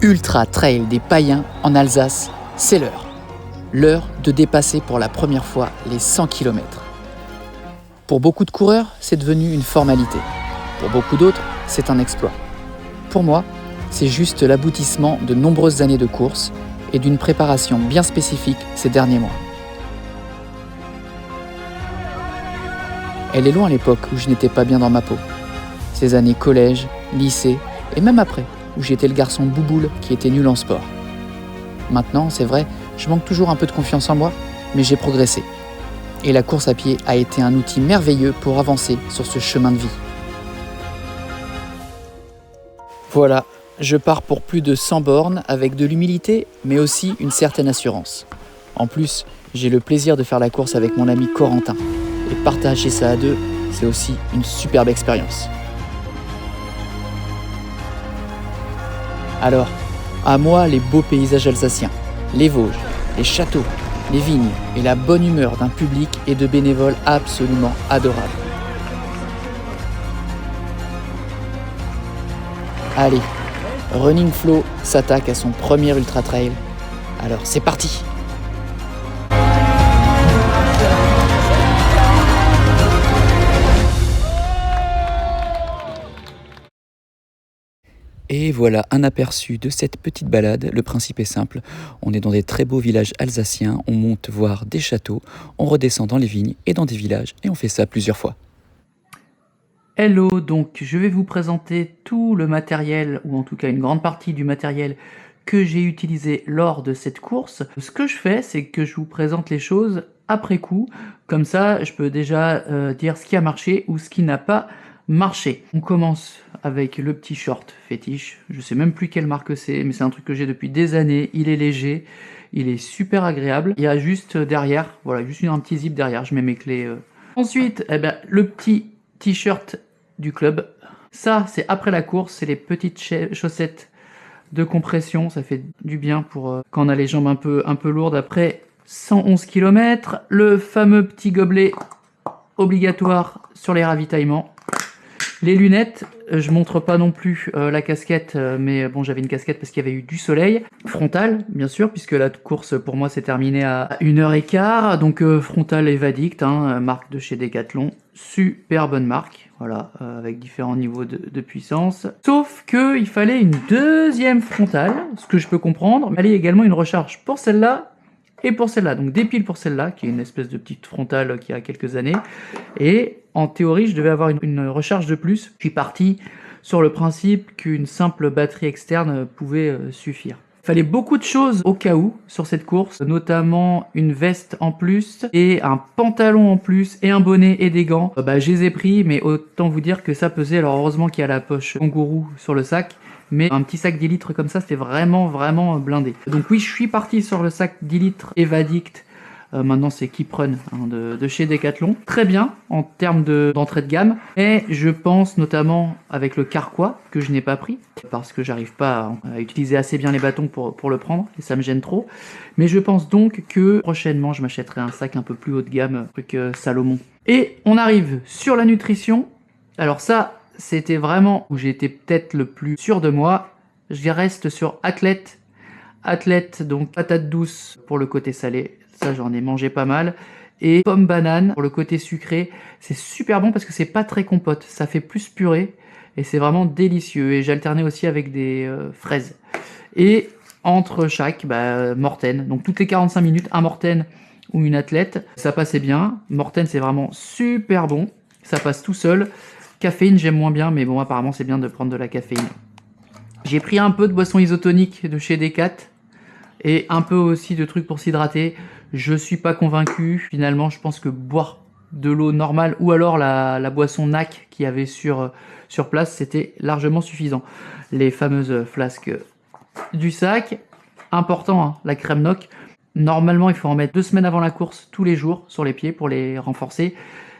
Ultra Trail des Païens en Alsace, c'est l'heure. L'heure de dépasser pour la première fois les 100 km. Pour beaucoup de coureurs, c'est devenu une formalité. Pour beaucoup d'autres, c'est un exploit. Pour moi, c'est juste l'aboutissement de nombreuses années de course et d'une préparation bien spécifique ces derniers mois. Elle est loin l'époque où je n'étais pas bien dans ma peau. Ces années collège, lycée et même après, où j'étais le garçon bouboule qui était nul en sport. Maintenant, c'est vrai, je manque toujours un peu de confiance en moi, mais j'ai progressé. Et la course à pied a été un outil merveilleux pour avancer sur ce chemin de vie. Voilà, je pars pour plus de 100 bornes avec de l'humilité, mais aussi une certaine assurance. En plus, j'ai le plaisir de faire la course avec mon ami Corentin. Et partager ça à deux, c'est aussi une superbe expérience. Alors, à moi les beaux paysages alsaciens, les Vosges, les châteaux, les vignes et la bonne humeur d'un public et de bénévoles absolument adorables. Allez, Running Flow s'attaque à son premier ultra trail. Alors c'est parti! Et voilà un aperçu de cette petite balade. Le principe est simple, on est dans des très beaux villages alsaciens, on monte voir des châteaux, on redescend dans les vignes et dans des villages et on fait ça plusieurs fois. Hello, donc je vais vous présenter tout le matériel, ou en tout cas une grande partie du matériel que j'ai utilisé lors de cette course. Ce que je fais, c'est que je vous présente les choses après coup, comme ça je peux déjà dire ce qui a marché ou ce qui n'a pas marché. On commence avec le petit short fétiche, je sais même plus quelle marque c'est, mais c'est un truc que j'ai depuis des années, il est léger, il est super agréable. Il y a juste derrière, voilà, juste un petit zip derrière, je mets mes clés. Ensuite, le petit t-shirt du club, ça c'est après la course, c'est les petites chaussettes de compression, ça fait du bien pour quand on a les jambes un peu lourdes après 111 km. Le fameux petit gobelet obligatoire sur les ravitaillements. Les lunettes, je montre pas non plus la casquette, mais bon, j'avais une casquette parce qu'il y avait eu du soleil. Frontal, bien sûr, puisque la course pour moi s'est terminée à 1h15. Donc frontal Evadict, marque de chez Decathlon. Super bonne marque, voilà, avec différents niveaux de puissance. Sauf qu'il fallait une deuxième frontale, ce que je peux comprendre. Mais il fallait également une recharge pour celle-là et pour celle-là. Donc des piles pour celle-là, qui est une espèce de petite frontale qui a quelques années. Et en théorie, je devais avoir une recharge de plus. Je suis parti sur le principe qu'une simple batterie externe pouvait suffire. Il fallait beaucoup de choses au cas où sur cette course, notamment une veste en plus et un pantalon en plus et un bonnet et des gants. Je les ai pris, mais autant vous dire que ça pesait. Alors heureusement qu'il y a la poche kangourou sur le sac, mais un petit sac 10 litres comme ça, c'était vraiment blindé. Donc oui, je suis parti sur le sac 10 litres Evadict. Maintenant c'est Keep Run de chez Decathlon. Très bien en termes d'entrée de gamme, mais je pense notamment avec le Carquois que je n'ai pas pris parce que j'arrive pas à utiliser assez bien les bâtons pour le prendre et ça me gêne trop. Mais je pense donc que prochainement je m'achèterai un sac un peu plus haut de gamme, truc Salomon. Et on arrive sur la nutrition. Alors ça, c'était vraiment où j'ai été peut-être le plus sûr de moi. Je reste sur Athlète, donc patate douce pour le côté salé. Ça, j'en ai mangé pas mal. Et pomme banane pour le côté sucré. C'est super bon parce que c'est pas très compote. Ça fait plus purée et c'est vraiment délicieux. Et j'alternais aussi avec des fraises. Et entre chaque, Morten. Donc toutes les 45 minutes, un Morten ou une Athlète. Ça passait bien. Morten, c'est vraiment super bon. Ça passe tout seul. Caféine, j'aime moins bien, mais bon, apparemment, c'est bien de prendre de la caféine. J'ai pris un peu de boisson isotonique de chez Decat et un peu aussi de trucs pour s'hydrater. Je suis pas convaincu. Finalement, je pense que boire de l'eau normale ou alors la boisson NAC qu'il y avait sur place, c'était largement suffisant. Les fameuses flasques du sac. Important, la crème NOC. Normalement, il faut en mettre 2 semaines avant la course, tous les jours, sur les pieds pour les renforcer.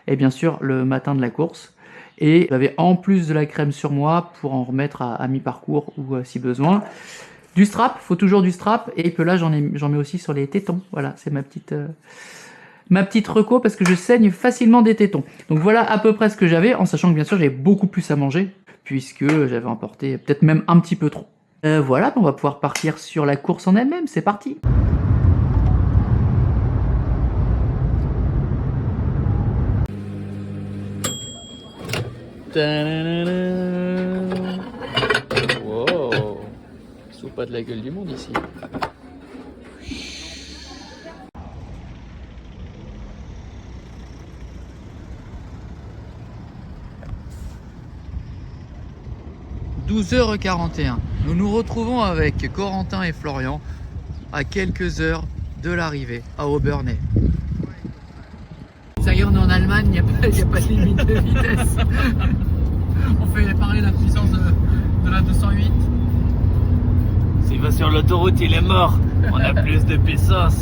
Et bien sûr, le matin de la course. Et j'avais en plus de la crème sur moi pour en remettre à mi-parcours ou si besoin. Du strap, faut toujours du strap. Et que là, j'en mets aussi sur les tétons. Voilà, c'est ma petite reco parce que je saigne facilement des tétons. Donc voilà à peu près ce que j'avais, en sachant que bien sûr, j'avais beaucoup plus à manger puisque j'avais emporté peut-être même un petit peu trop. Voilà, on va pouvoir partir sur la course en elle-même, c'est parti. Wow, sous pas de la gueule du monde ici. « 12h41. Nous nous retrouvons avec Corentin et Florian à quelques heures de l'arrivée à Obernai. Ça y est, on est en Allemagne, il n'y a pas de limite de vitesse. On fait parler la puissance de la 208. S'il va sur l'autoroute, il est mort. On a plus de puissance.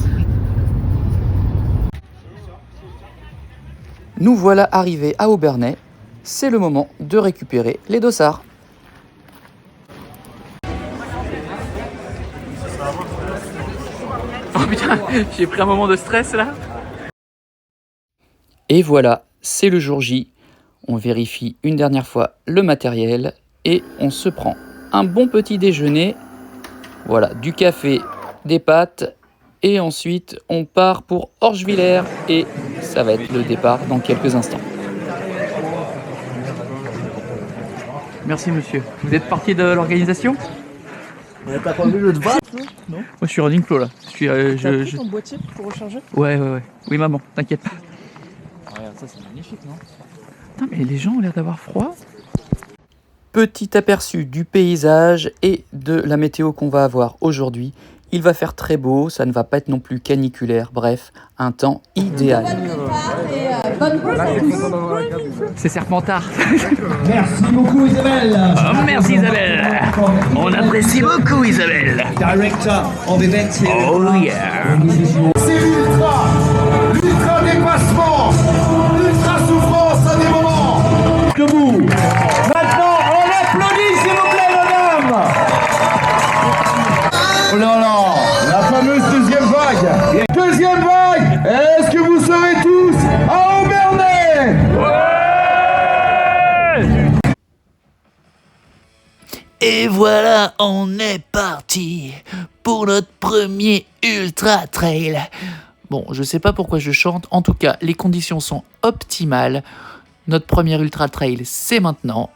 Nous voilà arrivés à Obernai. C'est le moment de récupérer les dossards. Oh putain, j'ai pris un moment de stress là. Et voilà, c'est le jour J. On vérifie une dernière fois le matériel et on se prend un bon petit déjeuner. Voilà, du café, des pâtes et ensuite on part pour Orschwiller et ça va être le départ dans quelques instants. Merci monsieur. Vous êtes parti de l'organisation ? T'as pas vu le devoir? Non. Moi je suis running flow là. T'as pris ton boîtier pour recharger? Ouais. Oui maman, t'inquiète pas. Regarde, ça c'est magnifique, non? Putain, mais les gens ont l'air d'avoir froid. Petit aperçu du paysage et de la météo qu'on va avoir aujourd'hui. Il va faire très beau, ça ne va pas être non plus caniculaire, bref, un temps idéal. C'est Serpentard. Merci beaucoup Isabelle. Oh, merci Isabelle. On apprécie beaucoup Isabelle. Director of events here. Oh yeah. C'est l'ultra dépassement, l'ultra souffrance à des moments. Debout. Maintenant, on applaudit s'il vous plaît, madame. Oh là là, la fameuse deuxième vague. Deuxième vague. Est-ce que vous serez tous à Obernai? Et voilà, on est parti pour notre premier ultra trail. Bon, je sais pas pourquoi je chante, en tout cas, les conditions sont optimales. Notre premier ultra trail, c'est maintenant.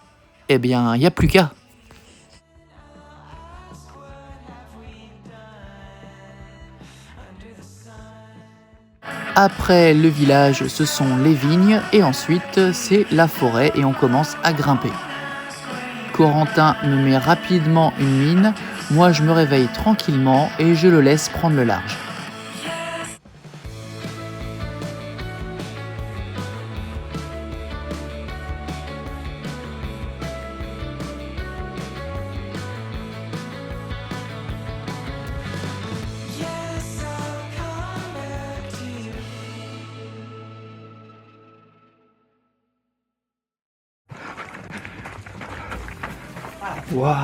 Eh bien, il n'y a plus qu'à. Après le village, ce sont les vignes et ensuite c'est la forêt et on commence à grimper. Corentin me met rapidement une mine, moi je me réveille tranquillement et je le laisse prendre le large. Waouh.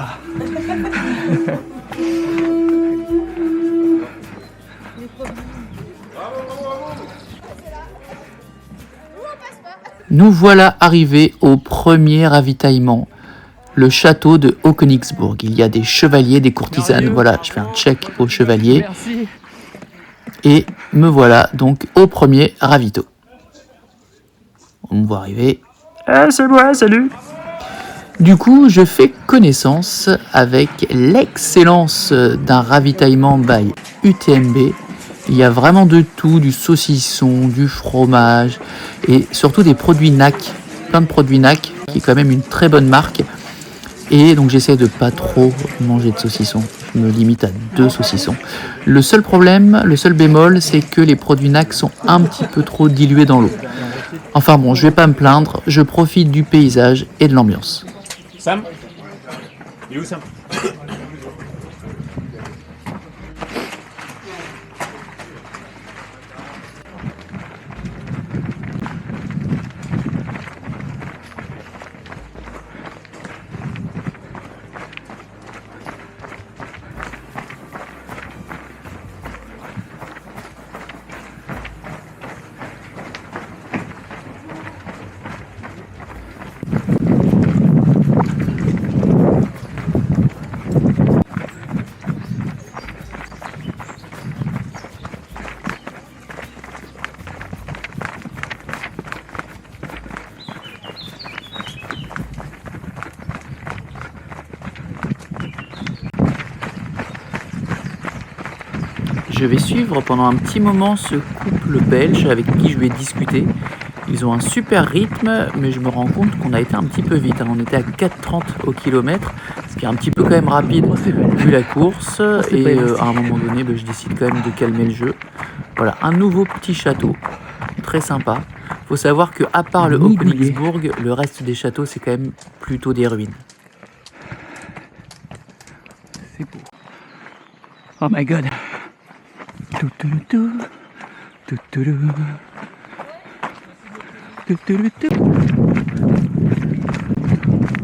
Nous voilà arrivés au premier ravitaillement, le château de Haut-Königsbourg. Il y a des chevaliers, des courtisanes. Voilà, je fais un check aux chevaliers. Merci. Et me voilà donc au premier ravito. On me voit arriver. C'est moi, salut. Du coup, je fais connaissance avec l'excellence d'un ravitaillement by UTMB. Il y a vraiment de tout, du saucisson, du fromage et surtout des produits NAC. Plein de produits NAC, qui est quand même une très bonne marque. Et donc j'essaie de pas trop manger de saucisson. Je me limite à 2 saucissons. Le seul problème, le seul bémol, c'est que les produits NAC sont un petit peu trop dilués dans l'eau. Enfin bon, je vais pas me plaindre, je profite du paysage et de l'ambiance. Sam? Il est où Sam? Je vais suivre pendant un petit moment ce couple belge avec qui je vais discuter. Ils ont un super rythme, mais je me rends compte qu'on a été un petit peu vite. On était à 4,30 au kilomètre, ce qui est un petit peu quand même rapide vu la course. Et à un moment donné, je décide quand même de calmer le jeu. Voilà, un nouveau petit château, très sympa. Faut savoir que à part le Haut-Königsbourg, le reste des châteaux, c'est quand même plutôt des ruines. C'est beau. Oh my god. Tout, tout, tout. Tout, tout, tout. Tout, tout, tout.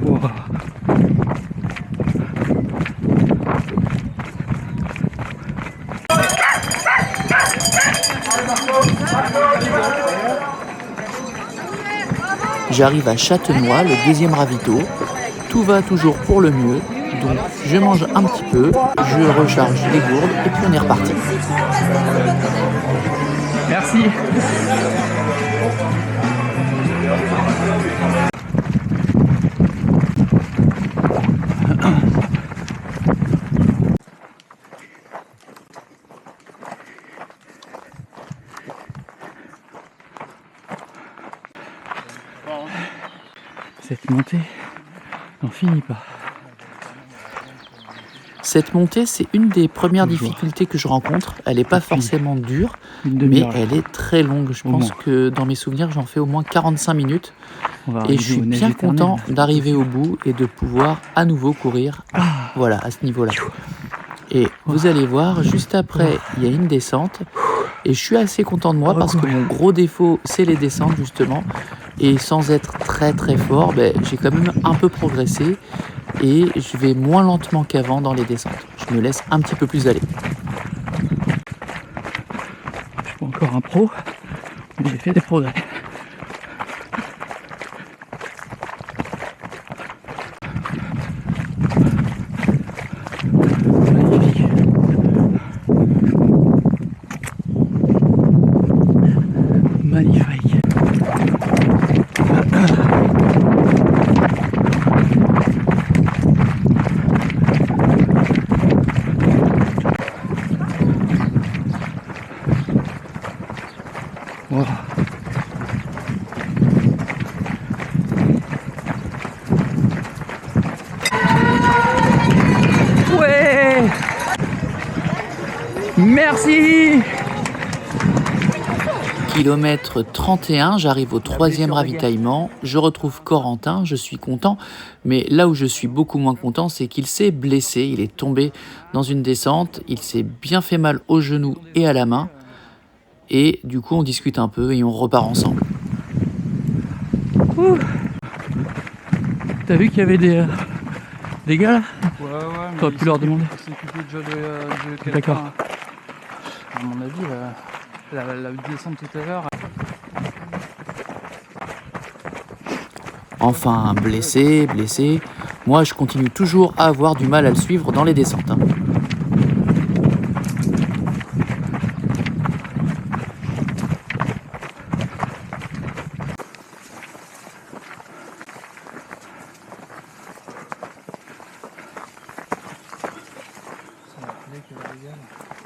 Wow. J'arrive à Châtenois, le deuxième ravito. Tout va toujours pour le mieux. Donc je mange un petit peu, je recharge les gourdes et puis on est reparti. Merci. Cette montée n'en finit pas. Cette montée, c'est une des premières difficultés que je rencontre. Elle n'est pas forcément dure, mais elle est très longue. Je pense que dans mes souvenirs, j'en fais au moins 45 minutes. Et je suis bien content d'arriver au bout et de pouvoir à nouveau courir voilà, à ce niveau-là. Et vous allez voir, juste après, il y a une descente. Et je suis assez content de moi parce que mon gros défaut, c'est les descentes justement. Et sans être très très fort, j'ai quand même un peu progressé. Et je vais moins lentement qu'avant dans les descentes. Je me laisse un petit peu plus aller. Je suis pas encore un pro, mais j'ai fait des progrès. Magnifique. Magnifique. Wow. Ouais. Merci. Kilomètre 31, j'arrive au troisième ravitaillement, je retrouve Corentin, je suis content, mais là où je suis beaucoup moins content, c'est qu'il s'est blessé, il est tombé dans une descente, il s'est bien fait mal au genou et à la main, et du coup on discute un peu et on repart ensemble. T'as vu qu'il y avait des gars là? Ouais, mais t'aurais pu leur demander. S'occuper déjà de quelqu'un. D'accord. À mon avis, la descente tout à l'heure. Enfin, blessé. Moi, je continue toujours à avoir du mal à le suivre dans les descentes.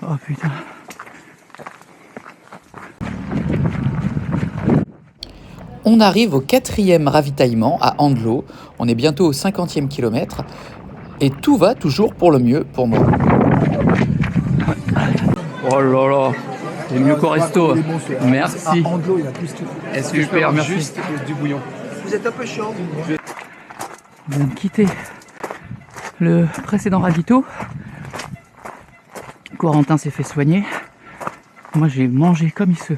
Oh putain. On arrive au 4e ravitaillement à Andlo. On est bientôt au 50e kilomètre. Et tout va toujours pour le mieux pour moi. Oh là là. C'est mieux qu'au resto. Merci. Andlo, il y a plus que Super, merci. juste du bouillon. Vous êtes un peu chiant. On vient de quitter le précédent ravito. Corentin s'est fait soigner. Moi j'ai mangé comme il se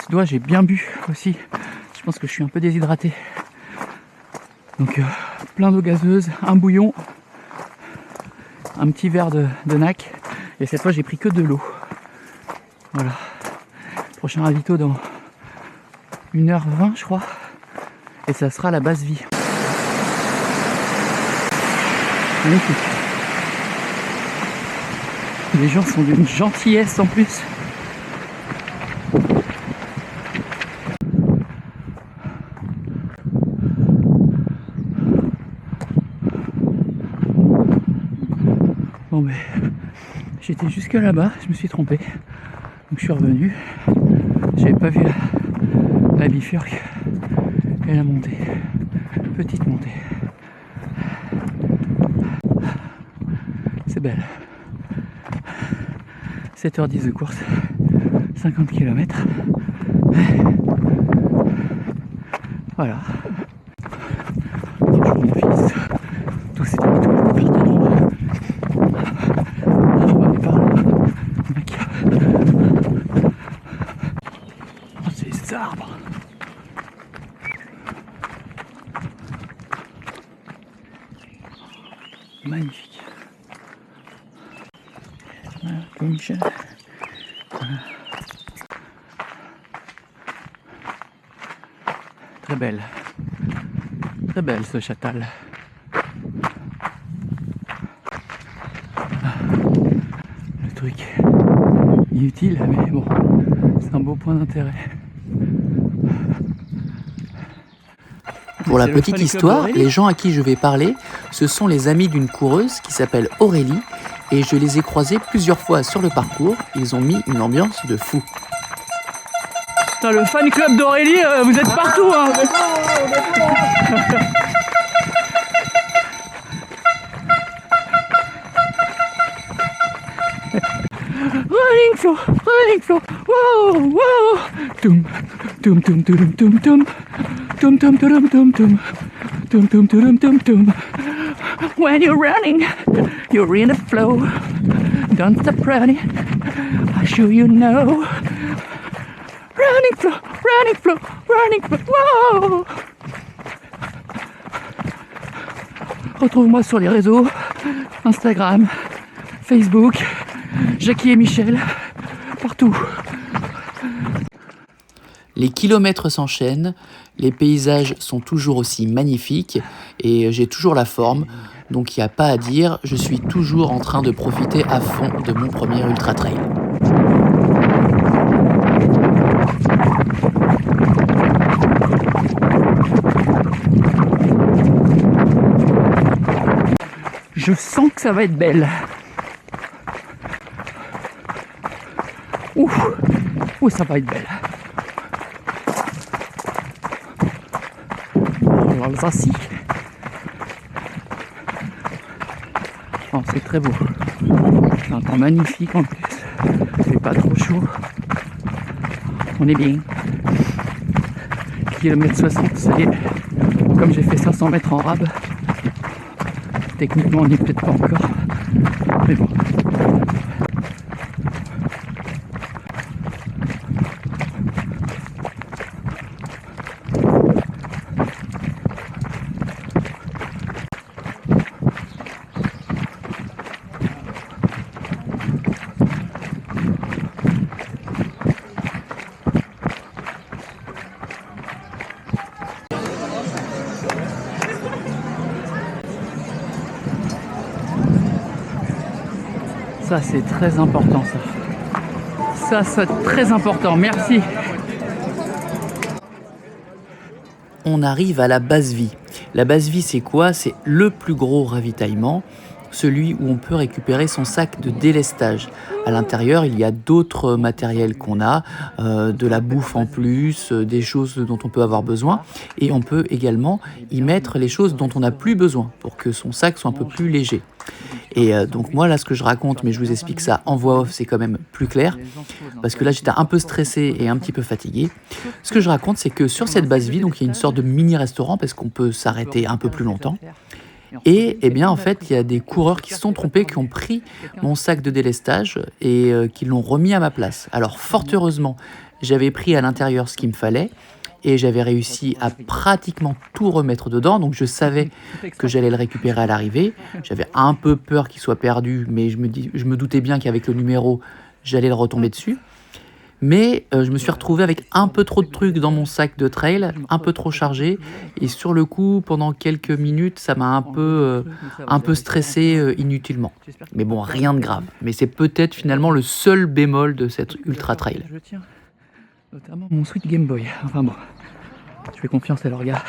doit, j'ai bien bu aussi. Je pense que je suis un peu déshydraté. Donc plein d'eau gazeuse, un bouillon, un petit verre de nac. Et cette fois j'ai pris que de l'eau. Voilà. Prochain ravito dans 1h20 je crois. Et ça sera la base vie. Magnifique. Les gens sont d'une gentillesse en plus. Bon ben, J'étais jusque là-bas, je me suis trompé. Donc je suis revenu. J'avais pas vu la bifurque et la montée. Petite montée. C'est belle. 7h10 de course. 50 km. Voilà. Bonjour mon fils. Tout c'est un tout est pertinent. On va aller par là. Mec. Oh, ces arbres. Magnifique. Voilà, comme Michel. Voilà. Très belle. Très belle ce Châtal. Le truc inutile, mais bon, c'est un beau point d'intérêt. Pour la C'est le petite fan club histoire, d'Aurélie. les gens à qui je vais parler, ce sont les amis d'une coureuse qui s'appelle Aurélie et je les ai croisés plusieurs fois sur le parcours. Ils ont mis une ambiance de fou. Putain, le fan club d'Aurélie, vous êtes partout, hein. Running flow, wow, wow. Tum, tum, tum, tum, tum, tum, tum, tum, tum, tum, tum, tum, tum, tum, tum, tum. When you're running, you're in the flow. Don't stop running, I'll show you know. Running flow, running flow, running flow, wow. Retrouve-moi sur les réseaux, Instagram, Facebook, Jackie et Michel, partout. Les kilomètres s'enchaînent, les paysages sont toujours aussi magnifiques et j'ai toujours la forme. Donc il n'y a pas à dire, je suis toujours en train de profiter à fond de mon premier ultra trail. Je sens que ça va être belle. Ouf, ouh, ça va être belle. Oh, l'Alsacie. Oh, c'est très beau. C'est un temps magnifique en plus. C'est pas trop chaud. On est bien. Kilomètre 60, ça y est. Comme j'ai fait 500 mètres en rab. Techniquement, on n'y est peut-être pas encore. Mais bon. Ça, c'est très important, ça. Ça, c'est très important. Merci. On arrive à la base vie. La base vie, c'est quoi? C'est le plus gros ravitaillement, celui où on peut récupérer son sac de délestage. À l'intérieur, il y a d'autres matériels qu'on a, de la bouffe en plus, des choses dont on peut avoir besoin. Et on peut également y mettre les choses dont on n'a plus besoin pour que son sac soit un peu plus léger. Et donc moi, là, ce que je raconte, mais je vous explique ça en voix off, c'est quand même plus clair. Parce que là, j'étais un peu stressé et un petit peu fatigué. Ce que je raconte, c'est que sur cette base vie, donc il y a une sorte de mini-restaurant parce qu'on peut s'arrêter un peu plus longtemps. Et eh bien, en fait, il y a des coureurs qui se sont trompés, qui ont pris mon sac de délestage et qui l'ont remis à ma place. Alors, fort heureusement, j'avais pris à l'intérieur ce qu'il me fallait et j'avais réussi à pratiquement tout remettre dedans. Donc, je savais que j'allais le récupérer à l'arrivée. J'avais un peu peur qu'il soit perdu, mais je me doutais bien qu'avec le numéro, j'allais le retomber dessus. Mais je me suis retrouvé avec un peu trop de trucs dans mon sac de trail, un peu trop chargé. Et sur le coup, pendant quelques minutes, ça m'a un peu stressé inutilement. Mais bon, rien de grave. Mais c'est peut-être finalement le seul bémol de cette ultra trail. Je tiens notamment mon Sweet Game Boy. Enfin bon, je fais confiance à leur gars.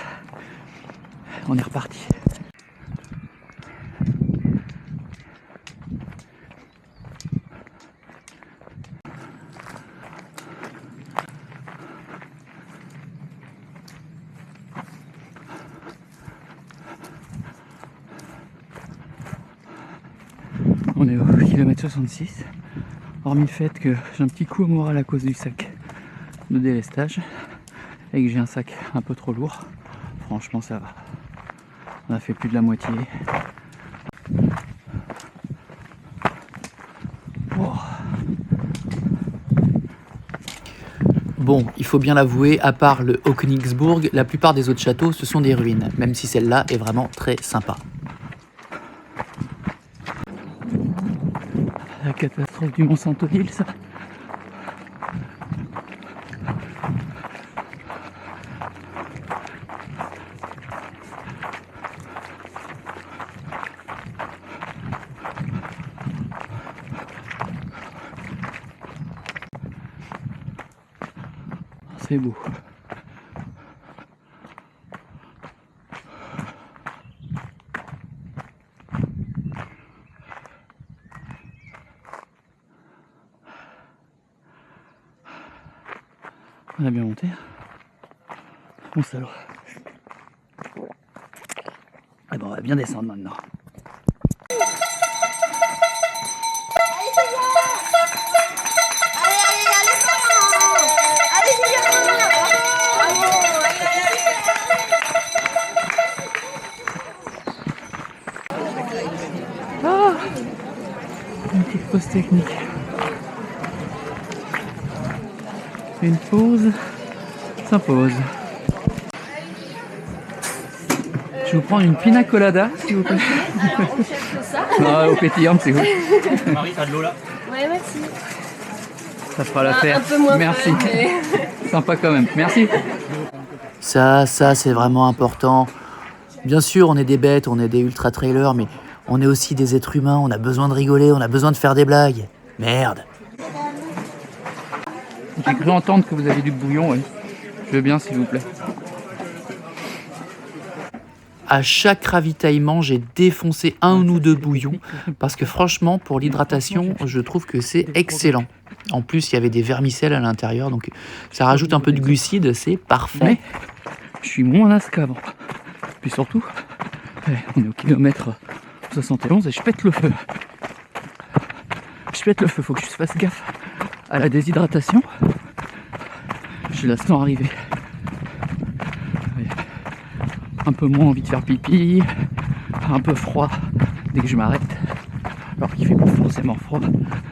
On est reparti. On est au kilomètre 66. Hormis le fait que j'ai un petit coup au moral à cause du sac de délestage et que j'ai un sac un peu trop lourd, franchement ça va. On a fait plus de la moitié. Oh. Bon, il faut bien l'avouer, à part le Haut-Königsbourg, la plupart des autres châteaux, ce sont des ruines, même si celle-là est vraiment très sympa. La catastrophe du Mont Saint-Odile, ça. C'est beau. On a bien monté. Bon salaud. Ah bon, on va bien descendre maintenant. Ah, une petite pause technique. Une pause s'impose. Je vais vous prendre une pina colada, s'il vous plaît. Ah, au pétillant, c'est ouf. Marie, t'as de l'eau là? Ouais, merci. Ça fera l'affaire. Un peu moins Merci. fun, mais... Sympa quand même. Merci. Ça c'est vraiment important. Bien sûr, on est des bêtes, on est des ultra-trailers, mais on est aussi des êtres humains, on a besoin de rigoler, on a besoin de faire des blagues. Merde. J'ai cru entendre que vous avez du bouillon, oui. Je veux bien, s'il vous plaît. À chaque ravitaillement, j'ai défoncé un ou deux bouillons, parce que franchement, pour l'hydratation, je trouve que c'est excellent. En plus, il y avait des vermicelles à l'intérieur, donc ça rajoute un peu de glucides, c'est parfait. Mais je suis moins las qu'avant. Puis surtout, on est au kilomètre 71 et je pète le feu. Je pète le feu, faut que je fasse gaffe à la déshydratation. Je la sens arriver. Un peu moins envie de faire pipi, un peu froid dès que je m'arrête. Alors qu'il fait pas forcément froid.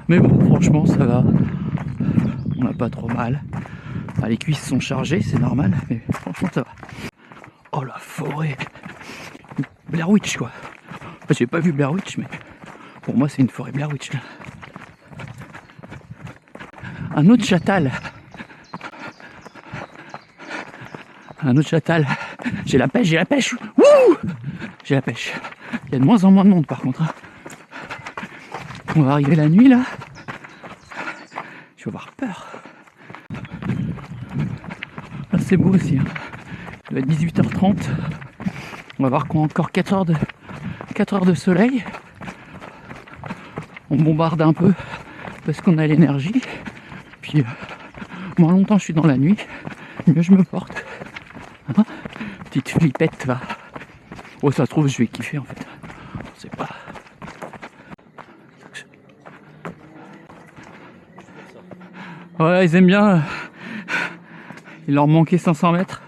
Mais bon, franchement, ça va. On n'a pas trop mal. Ah, les cuisses sont chargées, c'est normal, mais franchement, ça va. Oh la forêt! Blair Witch, quoi. Enfin, j'ai pas vu Blair Witch, mais pour moi, c'est une forêt Blair Witch, là. Un autre Châtal. Un autre Châtal. J'ai la pêche, j'ai la pêche. Wouh! J'ai la pêche. Il y a de moins en moins de monde, par contre. On va arriver la nuit, là. Je vais avoir peur. Là, c'est beau aussi. Hein. Il doit être 18h30. On va voir qu'on a encore 4 heures de soleil. On bombarde un peu parce qu'on a l'énergie. Puis, moins longtemps je suis dans la nuit, mieux je me porte. Hein, petite flippette, va. Oh, ça se trouve, je vais kiffer en fait. On sait pas. Ouais, ils aiment bien. Il leur manquait 500 mètres.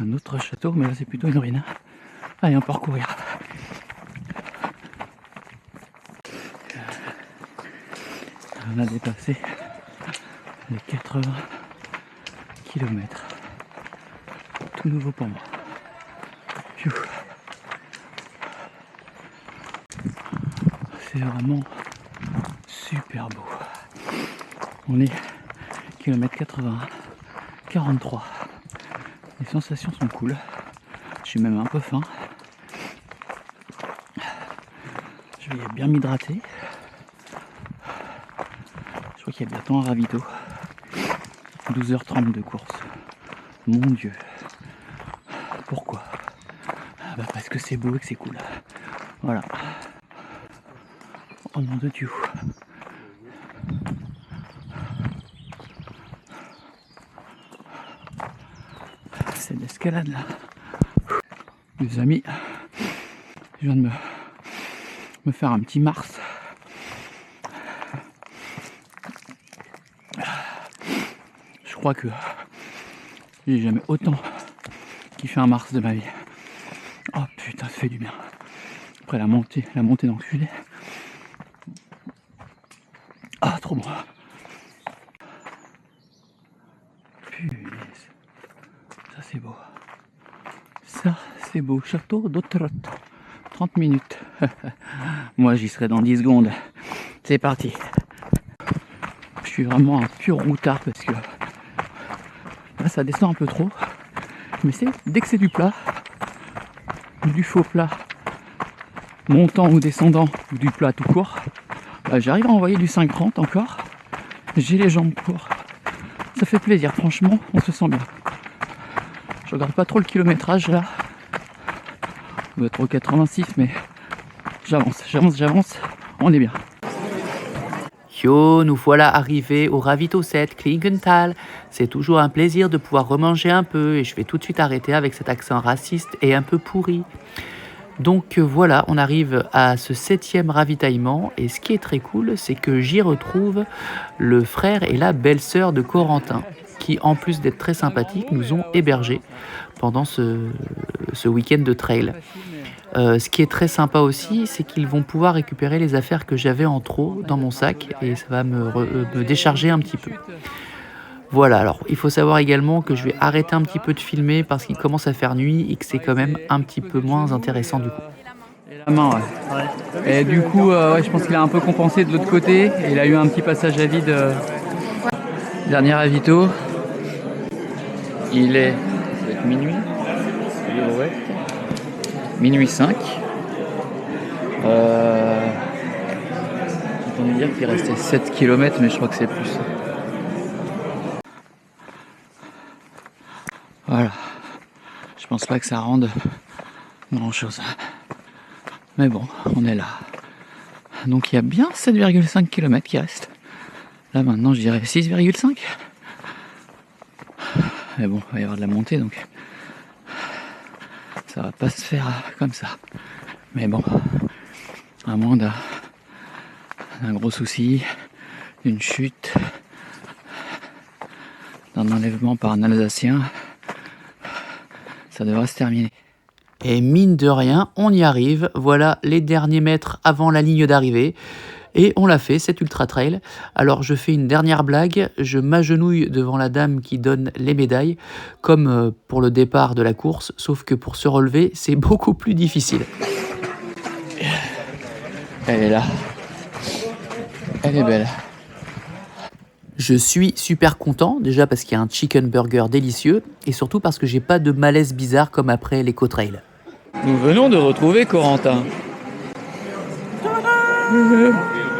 Un autre château, mais là c'est plutôt une ruine. Allez, on peut recourir. On a dépassé les 80 km. Tout nouveau pour moi. Pfiou. C'est vraiment super beau. On est kilomètre 81, 43. Les sensations sont cool. Je suis même un peu faim. Je vais bien m'hydrater. Je crois qu'il y a bientôt un ravito. 12h30 de course. Mon Dieu. Pourquoi? Bah parce que c'est beau et que c'est cool. Voilà. Oh nom de Dieu. C'est de l'escalade là. des amis. Je viens de me faire un petit Mars. Je crois que j'ai jamais autant kiffé un Mars de ma vie. Oh putain, ça fait du bien. Après la montée d'enculé. Ah, trop bon. Punaise. Ça c'est beau. Ça c'est beau. Château d'Autrotte. 30 minutes. Moi j'y serai dans 10 secondes. C'est parti. Je suis vraiment un pur routard parce que là ça descend un peu trop. Mais dès que c'est du plat, du faux plat, montant ou descendant, ou du plat tout court, bah, j'arrive à envoyer du 5,30 encore. J'ai les jambes pour. Ça fait plaisir, franchement, on se sent bien. Je regarde pas trop le kilométrage là. On doit être au 86, mais j'avance, on est bien. Yo, nous voilà arrivés au ravito 7 Klingenthal. C'est toujours un plaisir de pouvoir remanger un peu et je vais tout de suite arrêter avec cet accent raciste et un peu pourri. Donc voilà, on arrive à ce 7e ravitaillement et ce qui est très cool, c'est que j'y retrouve le frère et la belle-sœur de Corentin qui, en plus d'être très sympathiques, nous ont hébergés pendant ce week-end de trail. Ce qui est très sympa aussi, c'est qu'ils vont pouvoir récupérer les affaires que j'avais en trop dans mon sac et ça va me décharger un petit peu. Voilà, alors il faut savoir également que je vais arrêter un petit peu de filmer parce qu'il commence à faire nuit et que c'est quand même un petit peu moins intéressant du coup. Et la main, ouais. Et du coup, ouais, je pense qu'il a un peu compensé de l'autre côté et il a eu un petit passage à vide. Dernier ravito. Il est, ça va être minuit. Ouais. Minuit 5. J'ai entendu dire qu'il restait 7 km, mais je crois que c'est plus. Voilà. Je pense pas que ça rende grand chose. Mais bon, on est là. Donc il y a bien 7,5 km qui restent. Là maintenant je dirais 6,5. Mais bon, il va y avoir de la montée donc ça va pas se faire comme ça. Mais bon, à moins d'un gros souci, d'une chute, d'un enlèvement par un Alsacien, ça devrait se terminer. Et mine de rien, on y arrive. Voilà les derniers mètres avant la ligne d'arrivée. Et on l'a fait, cet ultra trail. Alors je fais une dernière blague, je m'agenouille devant la dame qui donne les médailles, comme pour le départ de la course, sauf que pour se relever, c'est beaucoup plus difficile. Elle est là. Elle est belle. Je suis super content, déjà parce qu'il y a un chicken burger délicieux, et surtout parce que j'ai pas de malaise bizarre comme après l'éco-trail. Nous venons de retrouver Corentin.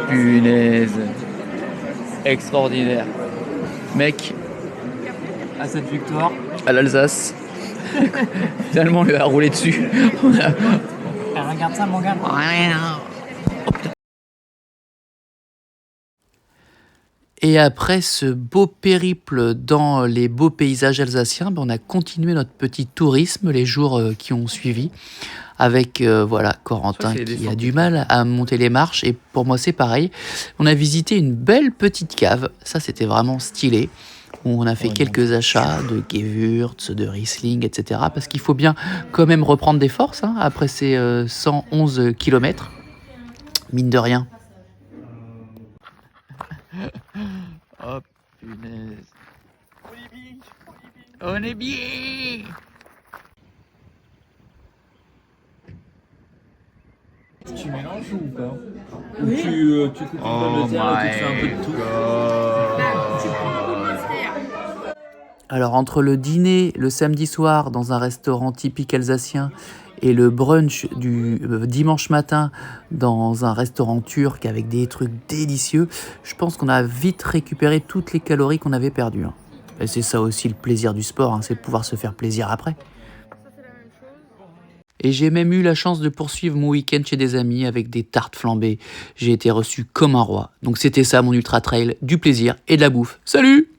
Punaise. Extraordinaire. Mec, à cette victoire, à l'Alsace, finalement on lui a roulé dessus. Regarde ça, mon gars. Et après ce beau périple dans les beaux paysages alsaciens, on a continué notre petit tourisme les jours qui ont suivi avec voilà Corentin qui a du mal à monter les marches et pour moi c'est pareil. On a visité une belle petite cave, ça c'était vraiment stylé, où on a fait quelques achats de Gewürz, de Riesling, etc. Parce qu'il faut bien quand même reprendre des forces hein, après ces 111 km, mine de rien. Oh punaise. On est bien. Tu mélanges ou pas? Ou tu coupes une pomme de terre et tu te fais un peu de tout? Alors entre le dîner le samedi soir dans un restaurant typique alsacien et le brunch du dimanche matin dans un restaurant turc avec des trucs délicieux, je pense qu'on a vite récupéré toutes les calories qu'on avait perdues. Hein. Et c'est ça aussi le plaisir du sport, hein, c'est de pouvoir se faire plaisir après. Et j'ai même eu la chance de poursuivre mon week-end chez des amis avec des tartes flambées. J'ai été reçu comme un roi. Donc c'était ça mon ultra trail, du plaisir et de la bouffe. Salut!